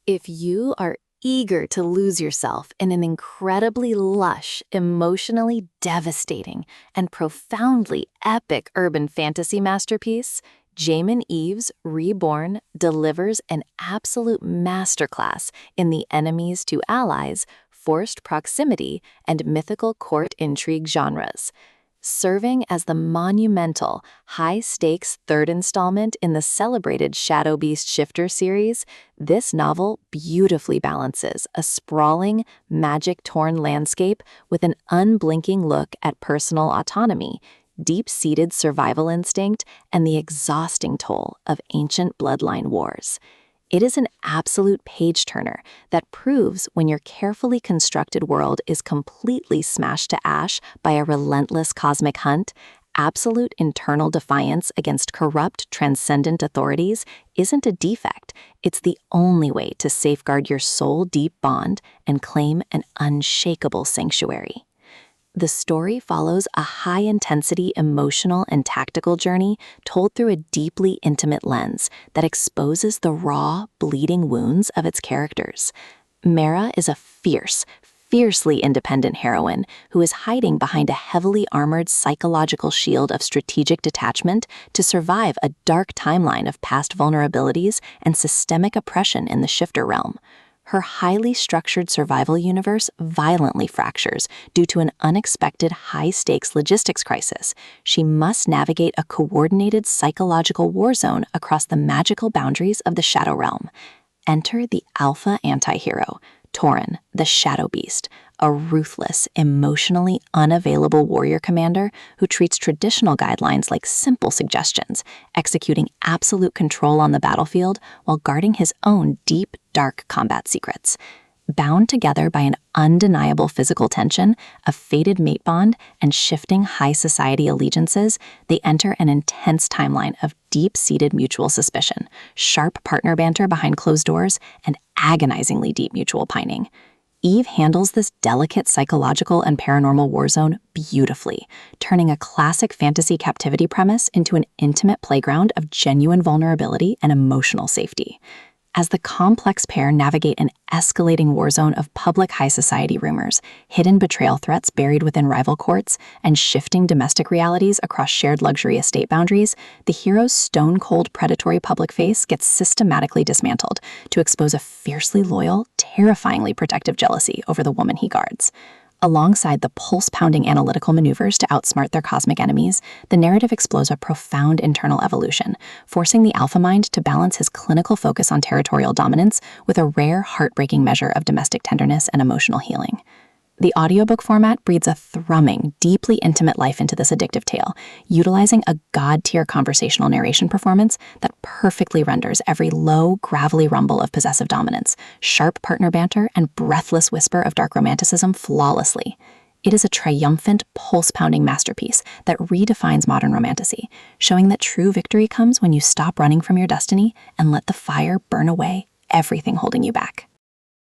If you are eager to lose yourself in an incredibly lush, emotionally devastating, and profoundly epic urban fantasy masterpiece, Jaymin Eve's Reborn delivers an absolute masterclass in the enemies to allies, forced proximity, and mythical court intrigue genres. Serving as the monumental, high-stakes third installment in the celebrated Shadow Beast Shifter series, this novel beautifully balances a sprawling, magic-torn landscape with an unblinking look at personal autonomy, deep-seated survival instinct, and the exhausting toll of ancient bloodline wars. It is an absolute page-turner that proves when your carefully constructed world is completely smashed to ash by a relentless cosmic hunt, absolute internal defiance against corrupt, transcendent authorities isn't a defect. It's the only way to safeguard your soul-deep bond and claim an unshakable sanctuary. The story follows a high-intensity emotional and tactical journey told through a deeply intimate lens that exposes the raw, bleeding wounds of its characters. Mara is a fiercely independent heroine who is hiding behind a heavily armored psychological shield of strategic detachment to survive a dark timeline of past vulnerabilities and systemic oppression in the Shifter realm. Her highly structured survival universe violently fractures due to an unexpected high-stakes logistics crisis. She must navigate a coordinated psychological war zone across the magical boundaries of the Shadow Realm. Enter the alpha anti-hero, Tauren, the Shadow Beast, a ruthless, emotionally unavailable warrior commander who treats traditional guidelines like simple suggestions, executing absolute control on the battlefield while guarding his own deep, dark combat secrets. Bound together by an undeniable physical tension, a fated mate bond, and shifting high society allegiances, they enter an intense timeline of deep-seated mutual suspicion, sharp partner banter behind closed doors, and agonizingly deep mutual pining. Eve handles this delicate psychological and paranormal war zone beautifully, turning a classic fantasy captivity premise into an intimate playground of genuine vulnerability and emotional safety. As the complex pair navigate an escalating war zone of public high society rumors, hidden betrayal threats buried within rival courts, and shifting domestic realities across shared luxury estate boundaries, the hero's stone-cold predatory public face gets systematically dismantled to expose a fiercely loyal, terrifyingly protective jealousy over the woman he guards. Alongside the pulse-pounding analytical maneuvers to outsmart their cosmic enemies, the narrative explores a profound internal evolution, forcing the alpha mind to balance his clinical focus on territorial dominance with a rare, heartbreaking measure of domestic tenderness and emotional healing. The audiobook format breathes a thrumming, deeply intimate life into this addictive tale, utilizing a god-tier conversational narration performance that perfectly renders every low, gravelly rumble of possessive dominance, sharp partner banter, and breathless whisper of dark romanticism flawlessly. It is a triumphant, pulse-pounding masterpiece that redefines modern romantasy, showing that true victory comes when you stop running from your destiny and let the fire burn away everything holding you back.